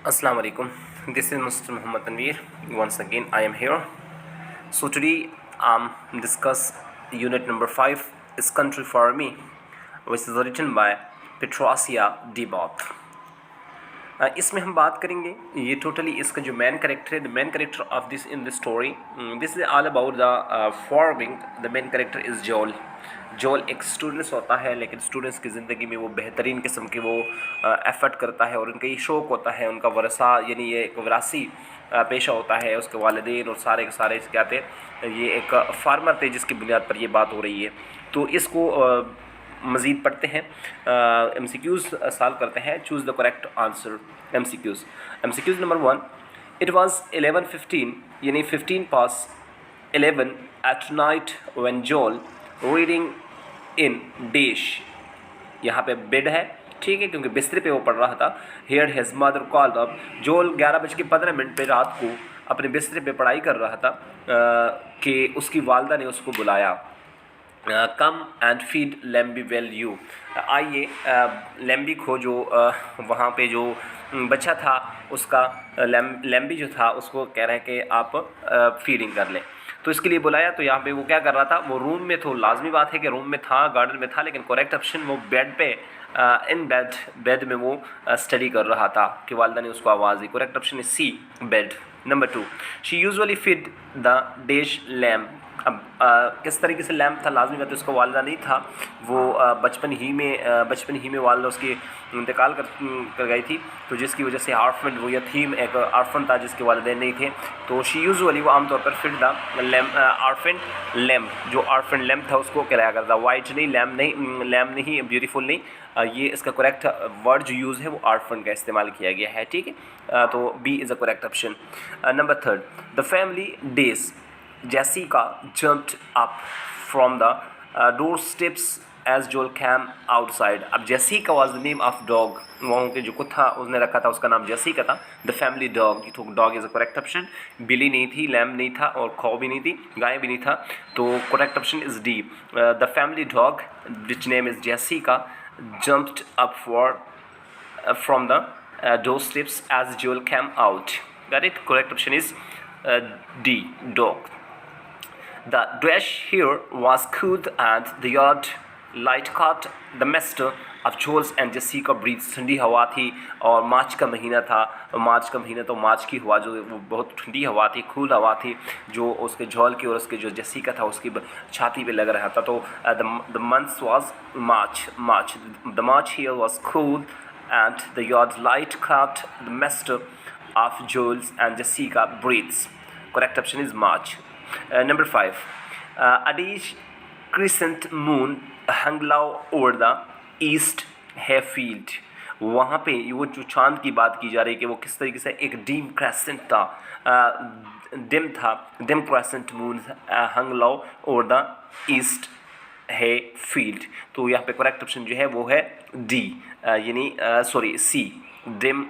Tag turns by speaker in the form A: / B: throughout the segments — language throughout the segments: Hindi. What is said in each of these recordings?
A: Assalamu alaikum. This is Mr. Muhammad Tanveer. Once again, I am here. So today, discuss unit number 5 is Country for Me, which is written by Petrasia Debord. इसमें हम बात करेंगे ये टोटली इसका जो मेन कैरेक्टर है, the main character of this in the story, this is all about the forming the main character is जोल. जोल एक स्टूडेंट्स होता है, लेकिन स्टूडेंट्स की ज़िंदगी में वो बेहतरीन किस्म के वो एफर्ट करता है और उनका ये शौक़ होता है, उनका वरसा यानी ये एक विरासी पेशा होता है. उसके वालिदैन और सारे के सारे क्या थे, ये एक फार्मर थे जिसकी बुनियाद पर ये बात हो रही है. तो इसको मज़ीद पढ़ते हैं, MCQs सॉल्व करते हैं. Choose the correct answer. MCQs number 1. It was 11:15 यानी 11 एट नाइट व्हेन जोल रीडिंग इन डैश. यहाँ पे बेड है, ठीक है, क्योंकि बिस्तर पे वो पढ़ रहा था. Here his mother called up. जोल 11:15 पे रात को अपने बिस्तर पे पढ़ाई कर रहा था कि उसकी वालदा ने उसको बुलाया. Come and feed Lambie will you. आइए लेम्बी को जो वहाँ पे जो बच्चा था उसका लेम्बी जो था उसको कह रहे हैं कि आप फीडिंग कर लें. तो इसके लिए बुलाया. तो यहाँ पे वो क्या कर रहा था, वो रूम में, तो लाजमी बात है कि रूम में था, गार्डन में था, लेकिन करेक्ट ऑप्शन वो बेड पे इन बेड में वो स्टडी कर रहा था कि वालदा ने उसको आवाज़ दी. Correct option is C, bed. Number 2. She usually feed the dish lamb. अब किस तरीके से लैम्प था, लाजमी बात है उसका वालदा नहीं था. वो बचपन ही में वालदा उसकी इंतकाल कर गई थी, तो जिसकी वजह से आर्फन, वो यतीम एक आर्फन था जिसके वालिदैन नहीं थे. तो शी यूजुअली वो आमतौर पर फिर द लैम्प आर्फन लैम्प, जो आर्फन लैम्प था उसको कराया करता. वाइट नहीं, लैम्प नहीं, ब्यूटीफुल नहीं. ये इसका करेक्ट वर्ड जो यूज़ है वो आर्फन का इस्तेमाल किया गया है, ठीक है. तो B is a correct option. Number 3. The family days. Jessica jumped up from the doorsteps as Joel came outside. अब Jessica was the name of dog. वहाँ के जो कुत्ता उसने रखा था उसका नाम जेसिका था. The family dog. तो dog is a correct option. बिली नहीं थी, लैम्ब नहीं था और खौ भी नहीं थी, गाय भी नहीं था. तो correct option is D. The family dog, which name is Jessica, jumped up from the doorsteps as Joel came out. Got it? Correct option is D, dog. The dash here was cooled and the yard light caught the master of Joel's and Jessica breathes. ठंडी हवा थी और मार्च का महीना था. तो मार्च की हवा जो वो बहुत ठंडी हवा थी, कूल हवा थी, जो उसके जोल की और उसके जो जेसिका था उसकी छाती पे लग रहा था. तो the month was March. The March here was cool and the yard light caught the master of Joel's and Jessica breathes. Correct option is March. Number 5. A crescent moon hung low over the east hayfield. वहाँ पे वो जो चांद की बात की जा रही है कि वो किस तरीके से एक डिम क्रेसेंट था, dim crescent moon hung low over the east है फील्ड. तो यहाँ पे करेक्ट ऑप्शन जो है वो है डी, यानी sorry C, dim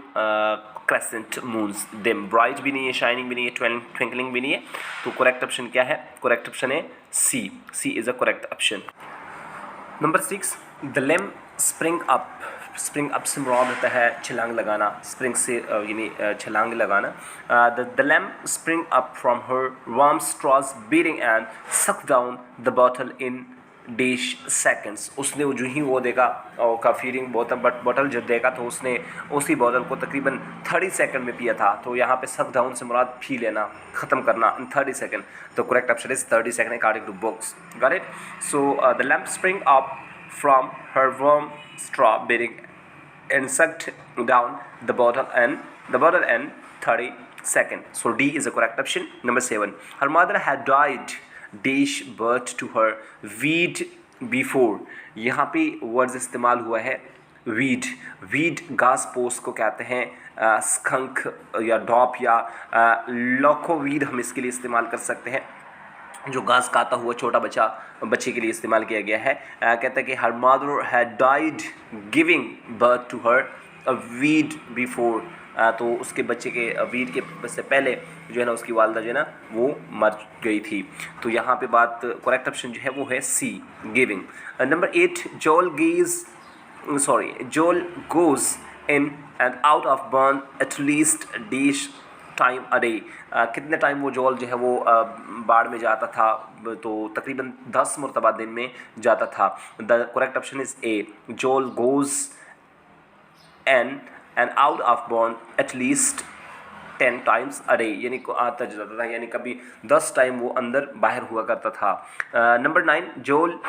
A: crescent moons. Dim, bright भी नहीं है, शाइनिंग भी नहीं है, ट्विंकलिंग भी नहीं है. तो करेक्ट ऑप्शन क्या है? करेक्ट ऑप्शन है C. C is a correct option. Number 6. The lamb spring up. Spring up से मुराद होता है छलांग लगाना, स्प्रिंग से यानी छलांग लगाना. The lamb spring up from her warm straws beating and suck down the bottle in dash seconds. उसने जो ही वो देखा और का फीडिंग बॉटल जब देखा तो उसने उसी बॉटल को तकरीबन 30 सेकंड में पिया था. तो यहाँ पे सक डाउन से मुराद पी लेना, ख़त्म करना इन 30 सेकंड. तो correct option is 30 second according to books. Got it? So the lamb spring up from her warm straw beating and sucked down the bottle in 30 seconds. So D is the correct option. Number 7. Her mother had died dash birth to her weed before. यहाँ पे वर्ड्स इस्तेमाल हुआ है वीड घास पोस को कहते हैं, स्कंक या डॉप या लोकोवीड हम इसके लिए इस्तेमाल कर सकते हैं, जो घास खाता हुआ छोटा बच्चे के लिए इस्तेमाल किया गया है. कहता है कि her mother had died giving birth to her a week before. तो उसके बच्चे के वीड के से पहले जो है ना उसकी वालदा जो है ना वो मर गई थी. तो यहाँ पे बात करेक्ट ऑप्शन जो है वो है सी, गिविंग. नंबर 8. जोल goes in and out of burn at least dash time a day. कितने टाइम वो जोल जो है वो बाढ़ में जाता था, तो तकरीबन 10 मरतबा दिन में जाता था। The correct option is A, Joel goes and out of barn at least 10 times a day, यानी को आता जाता था, यानी कभी 10 टाइम वो अंदर बाहर हुआ करता था। नंबर 9, जोल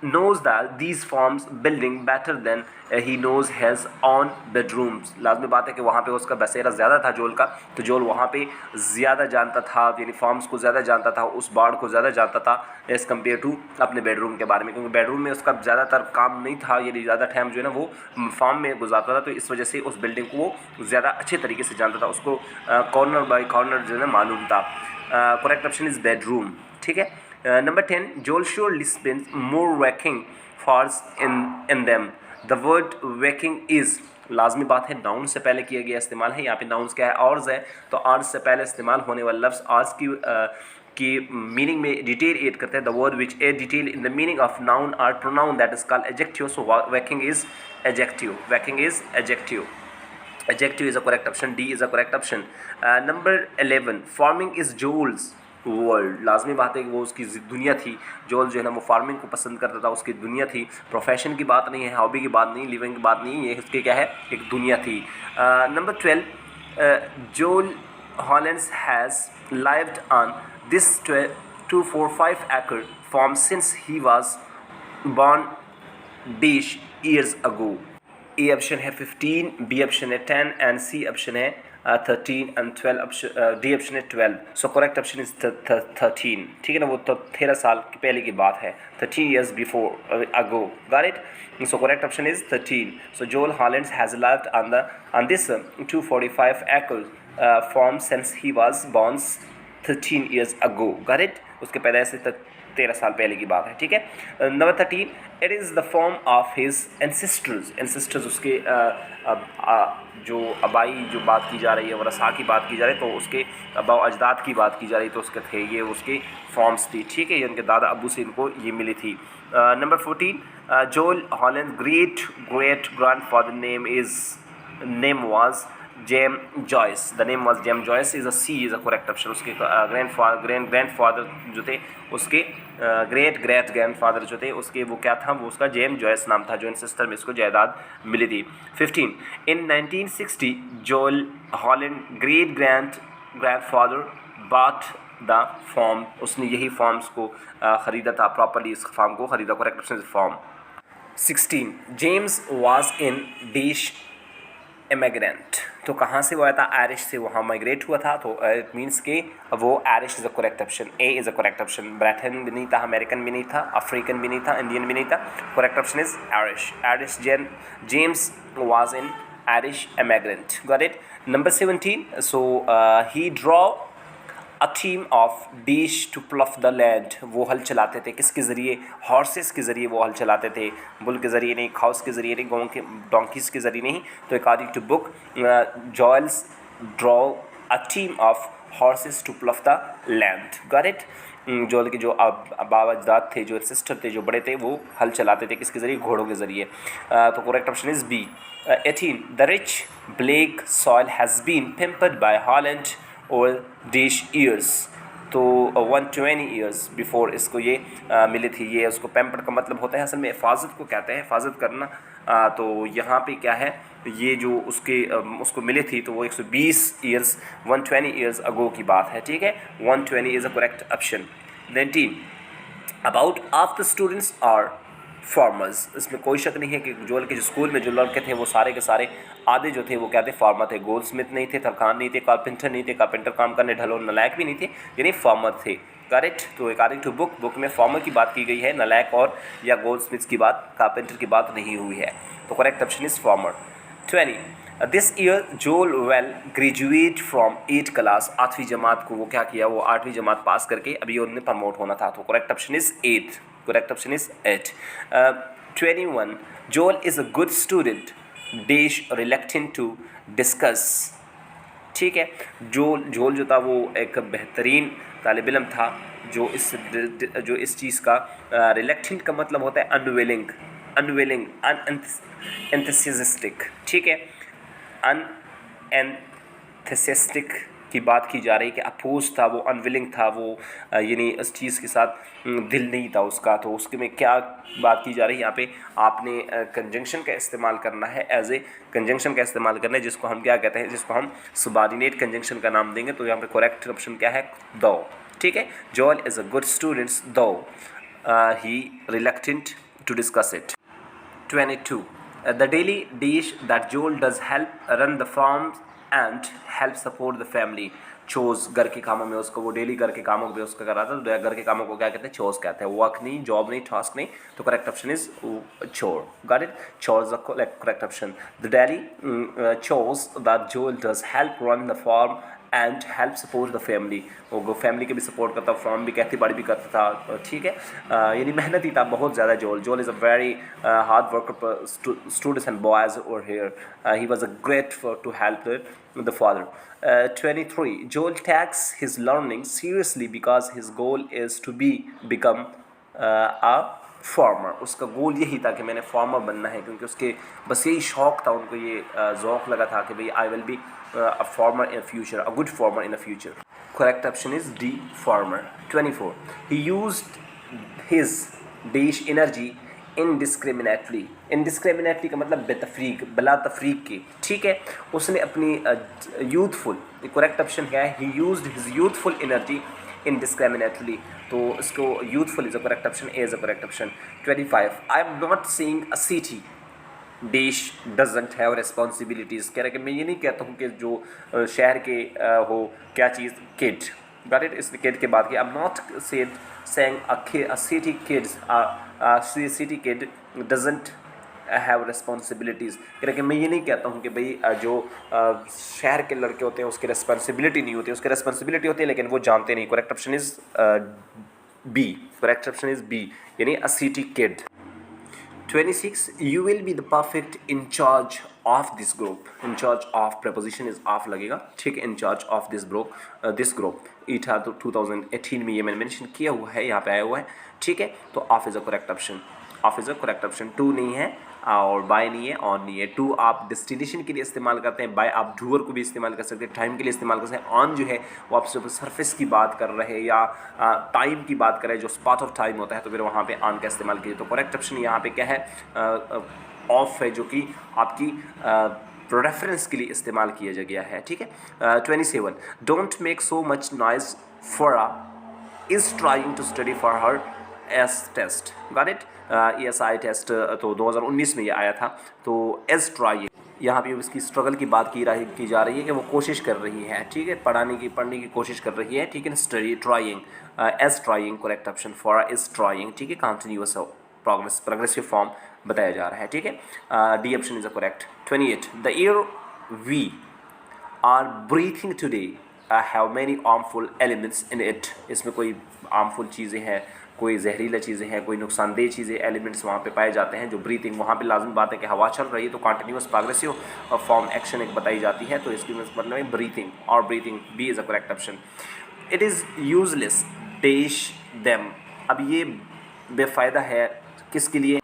A: knows that these forms building better than he knows his own bedrooms। लाजमी बात है कि वहाँ पे उसका बसेरा ज़्यादा था जोल का, तो जोल वहाँ पे ज़्यादा जानता था, यानी फॉर्म्स को ज़्यादा जानता था, उस बाढ़ को ज़्यादा जानता था एज़ कम्पेयर टू अपने बेडरूम के बारे में, क्योंकि बेडरूम में उसका ज़्यादातर काम नहीं था, यानी ज़्यादा टाइम जो है ना वो फॉर्म में गुजारता था, तो इस वजह से उस बिल्डिंग को वो ज़्यादा अच्छे तरीके से जानता था, उसको कॉर्नर बाई कॉर्नर जो है ना मालूम था। करेक्ट ऑप्शन इज़ बेडरूम, ठीक है। Number 10, Joel surely spends more waking hours in them। The word waking is लाजमी बात है नाउन से पहले किया गया इस्तेमाल है, यहाँ पे नाउन्स क्या है, आवर्स है, तो आवर्स से पहले इस्तेमाल होने वाला लफ्ज़ आवर्स की मीनिंग में डिटेल एड करते हैं। The word which add detail in the meaning of noun or pronoun that is called adjective. So waking is adjective, waking is adjective, adjective is a correct option, D is a correct option। Number 11, farming is Joel's world. लाजमी बात है कि वो उसकी दुनिया थी, जोल जो है ना वो फार्मिंग को पसंद करता था, उसकी दुनिया थी। प्रोफेशन की बात नहीं है, हॉबी की बात नहीं, लिविंग की बात नहीं, ये उसकी क्या है, एक दुनिया थी। Number 12, Joel Hollands has lived on this 245 acre farm since he was born dash years ago। A option है 15, बी ऑप्शन है 10 एंड सी ऑप्शन है 13 एंड 12 ऑप्शन, डी ऑप्शन है 12। सो करेक्ट ऑप्शन इज 13, ठीक है ना, वो तो 13 साल की पहले की बात है, 13 years before ago, got it. So correct option is 13। सो जोल Hollands has lived on this 245 acre farm since he was born 13 years ago, got it. उसके पैदाइश से 13 साल पहले की बात है, ठीक है। Number 13, it is the form of his ancestors. Ancestors उसके जो आबाई जो बात की जा रही है, वरसा की बात की जा रही है, तो उसके आबा अजदाद की बात की जा रही है, तो उसके थे ये उसके फॉर्म्स थी, ठीक है, ये उनके दादा अबू से इनको ये मिली थी। Number 14, Joel Holland great grandfather name was James Joyce. The name was James Joyce, is a C is a correct option. उसके ग्रैंडफादर जो थे, उसके ग्रेट ग्रैंडफादर जो थे उसके, वो क्या था, वो उसका जेम जॉयस नाम था, जो एंसेस्टर में इसको जायदाद मिली थी। 15, इन 1960 जोल Holland great grandfather bought the form. उसने यही फॉर्म्स को ख़रीदा था, प्रॉपरली इस फॉर्म को ख़रीदा। Correct option is form. 16, James was in dish immigrant. तो कहाँ से वो आया था, आयरिश से वहाँ माइग्रेट हुआ था, तो इट मीन्स कि वो Irish is a correct option, A is a correct option. Britain भी नहीं था, अमेरिकन भी नहीं था, अफ्रीकन भी नहीं था, इंडियन भी नहीं था, correct option is Irish. James was in Irish immigrant, got it. Number 17, so he draw a team of dish to plough the land. वो हल चलाते थे किसके ज़रिए, हॉर्सेस के ज़रिए वो हल चलाते थे, बुल के ज़रिए नहीं, खाउस के ज़रिए नहीं, गाँव के डोंकीज़ के ज़रिए नहीं। तो according to book, Joel's draw a team of horses to plough the land, got it. Joel के जो बाबा अजदाद थे, जो सिस्टर थे, जो बड़े थे, वो हल चलाते थे किसके ज़रिए, घोड़ों के ज़रिए। तो correct option is B. 18, the rich black soil has been pampered by Holland और डिश ईयर्स। तो 120 ईयर्स बिफोर इसको ये मिली थी। ये उसको पैम्पर का मतलब होता है असल में हिफाजत को कहते हैं, हिफाजत करना। तो यहाँ पे क्या है, ये जो उसको मिली थी, तो वो 120 ईयर्स 120 ईयर्स अगो की बात है, ठीक है। 120 is a correct option. 19, about of the students are farmers. इसमें कोई शक नहीं है कि जोल के जो स्कूल में जो लड़के थे वो सारे के सारे आधे जो थे वो क्या थे, फार्मर थे। गोल्ड स्मिथ नहीं थे, तरखान नहीं थे, कारपेंटर नहीं थे, कारपेंटर काम करने ढलो नलायक भी नहीं थे, यानी फार्मर थे, करेक्ट। तो अकॉर्डिंग टू बुक में फार्मर की बात की गई है, नलायक और या गोल्ड स्मिथ की बात, कारपेंटर की बात नहीं हुई है। तो correct option is farmer. 20, this year Joel will graduate from 8th class. 8वीं जमात को वो क्या किया, वो 8वीं जमात पास करके अभी उन्हें प्रमोट होना था। तो correct option is 8th, correct option is 8। 21, Joel is a good student dash reluctant to discuss, ठीक है। जोल जो था वो एक बेहतरीन तालिब इल्म था, जो इस चीज़ का रिलेक्टेंट का मतलब होता है अनविलिंग, एंथसिस्टिक, ठीक है। अनएंथेसिस्टिक की बात की जा रही है कि अपोज था, वो अनविलिंग था, वो यानी इस चीज़ के साथ दिल नहीं था उसका। तो उसके में क्या बात की जा रही है यहाँ पे, आपने कंजंक्शन का इस्तेमाल करना है, एज ए कंजंक्शन का इस्तेमाल करना है, जिसको हम क्या कहते हैं, जिसको हम सबॉर्डिनेट कंजंक्शन का नाम देंगे। तो यहाँ पे करेक्ट ऑप्शन क्या है, दो। ठीक है, Joel is a good student though he reluctant to discuss it. 22. The daily dish that Joel does help run the farm and help support the family. Chose, घर के कामों में उसको, वो डेली घर के कामों में उसका कराता है। तो घर के कामों को क्या कहते हैं, चोज कहते हैं। वर्क नहीं, जॉब नहीं, टास्क नहीं। तो correct option is chore. Got it, chore is the correct option. The daily चोज that Joel does help run the farm and help support the family. वो फैमिली के भी सपोर्ट करता, फार्म भी, खेती बाड़ी भी करता था। ठीक है, यानी मेहनती था बहुत ज़्यादा Joel. Joel is a very hard worker students and boys over here. He was a great for to help the father. 23. Joel takes his learning seriously because his goal is to become a farmer. उसका गोल यही था कि मैंने फार्मर बनना है, क्योंकि उसके बस यही शौक़ था, उनको ये ज़ौक़ लगा था कि भाई I will be a farmer in future, a good farmer in the future. Correct option is D, farmer. 24. He used his dash energy indiscriminately. Indiscriminately का मतलब बेतफरीक, बिला तफरीक की। ठीक है, उसने अपनी यूथफुल, करेक्ट ऑप्शन क्या है, ही used his youthful energy indiscriminately। तो इसको youthful is a correct option, A is a correct option. 25. I am not saying a city देश डजंट हैव रिस्पॉन्सिबिलिटीज़। कह रहे कि मैं ये नहीं कहता हूँ कि जो शहर के हो क्या चीज़, किड। गॉट इट, इस किड के बाद की I am not saying a city kids, city kid doesn't have responsibilities. कह रहे कि मैं ये नहीं कहता हूँ कि भाई जो शहर के लड़के होते हैं उसकी रिस्पॉन्सिबिलिटी नहीं होती, उसकी रिस्पॉन्सिबिलिटी होती है लेकिन वो जानते नहीं। Correct option is B. Correct option is B, यानी a city kid. 26. You will be the perfect in charge of this group. In charge of preposition is of लगेगा। ठीक है, in charge of this group। ये था तो 2018 में ये मैंने मेंशन किया हुआ है, यहाँ पे आया हुआ है। ठीक है, तो of is a correct option. Of is a correct option. To नहीं है और बाय नहीं है, ऑन नहीं है। टू आप डेस्टिनेशन के लिए इस्तेमाल करते हैं, बाय आप डूअर को भी इस्तेमाल कर सकते हैं, टाइम के लिए इस्तेमाल कर सकते हैं। ऑन जो है वो आप सिर्फ सरफेस की बात कर रहे हैं या टाइम की बात कर रहे हैं, जो स्पॉट ऑफ टाइम होता है, तो फिर वहाँ पे ऑन का इस्तेमाल कीजिए। तो करेक्ट ऑप्शन यहाँ पे क्या है, ऑफ है, जो कि आपकी रेफरेंस के लिए इस्तेमाल किया गया है। ठीक है। 27. Don't make so much noise for is trying to study for her S test. Got it, ESI test तो 2019 में ये आया था। तो एस ट्राई, यहाँ पे इसकी स्ट्रगल की बात की जा रही है कि वो कोशिश कर रही है। ठीक है, पढ़ने की कोशिश कर रही है। ठीक है, study trying, S trying correct option, for is trying. ठीक है, कंटिन्यूअस प्रोग्रेसिव फॉर्म बताया जा रहा है। ठीक है, D option is a correct. 28. The air we are breathing today have many harmful elements in it. इसमें कोई हार्मफुल चीज़ें हैं, कोई जहरीला चीज़ें हैं, कोई नुकसानदेह चीज़ें, एलिमेंट्स वहाँ पे पाए जाते हैं। जो ब्रीथिंग, वहाँ पे लाजमी बात है कि हवा चल रही है, तो कंटिन्यूअस प्रोग्रेसिव फॉर्म एक्शन एक बताई जाती है। तो इसकी मतलब है ब्रीथिंग, और breathing B is a correct option. It is useless dash them. अब ये बेफ़ायदा है किसके लिए,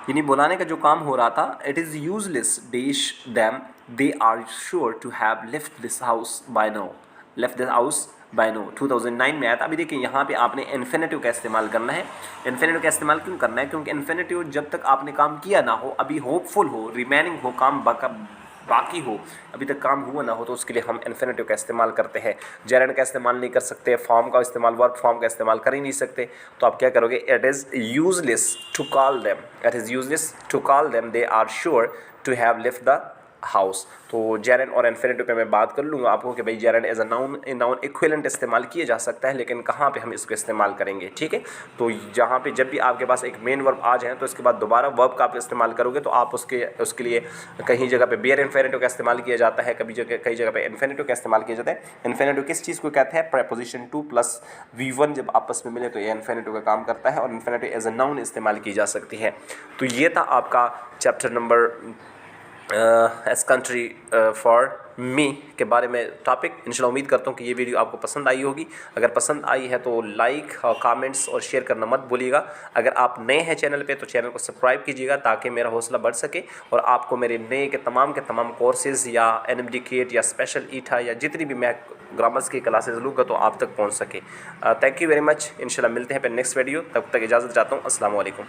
A: यानी बुलाने का जो काम हो रहा था। It is useless dash them, they are sure to have left this house by now. Left this house by no 2009 में आया था। अभी देखिए यहाँ पे आपने इन्फिनेटिव का इस्तेमाल करना है। इन्फिनेटिव का इस्तेमाल क्यों करना है, क्योंकि इन्फिनेटिव जब तक आपने काम किया ना हो, अभी होपफुल हो, रिमेनिंग हो, काम बाकी हो, अभी तक काम हुआ ना हो, तो उसके लिए हम इन्फिनेटिव का इस्तेमाल करते हैं। जेरेंड का इस्तेमाल नहीं कर सकते, फॉर्म का इस्तेमाल, वर्क फॉर्म का इस्तेमाल कर ही नहीं सकते। तो आप क्या करोगे, it is useless to call them, it is useless to call them, they are sure to have left the house. तो जेरेंड और इन्फिनेटिव पे मैं बात कर लूँगा आपको कि भाई gerund as a noun equivalent इस्तेमाल किया जा सकता है, लेकिन कहाँ पे हम इसको इस्तेमाल करेंगे। ठीक है, तो जहाँ पे जब भी आपके पास एक मेन वर्ब आ जाए, तो इसके बाद दोबारा वर्ब का आप इस्तेमाल करोगे, तो आप उसके लिए कहीं जगह पे बेयर इन्फिनेटिव का इस्तेमाल किया जाता है, कई जगह पे इन्फिनेटिव का इस्तेमाल किया जाता है। इन्फिनेटिव किस चीज़ को कहते हैं, प्रेपोजिशन टू प्लस V1 जब आपस में मिले तो ये इन्फिनेटिव का काम करता है, और इन्फिनेटिव एज अ नाउन इस्तेमाल की जा सकती है। तो ये था आपका chapter number age country for me के बारे में टॉपिक। इंशाल्लाह उम्मीद करता हूँ कि ये वीडियो आपको पसंद आई होगी। अगर पसंद आई है तो लाइक और कमेंट्स और शेयर करना मत भूलिएगा। अगर आप नए हैं चैनल पे तो चैनल को सब्सक्राइब कीजिएगा ताकि मेरा हौसला बढ़ सके और आपको मेरे नए के तमाम कोर्सेज़ या NMDCAT या स्पेशल ईटा या जितनी भी मैं ग्रामर्स की क्लासेस लूँगा तो आप तक पहुँच सके। Thank you very much. इंशाल्लाह मिलते हैं फिर नेक्स्ट वीडियो। तब तक इजाज़त चाहता हूँ। अस्सलाम वालेकुम।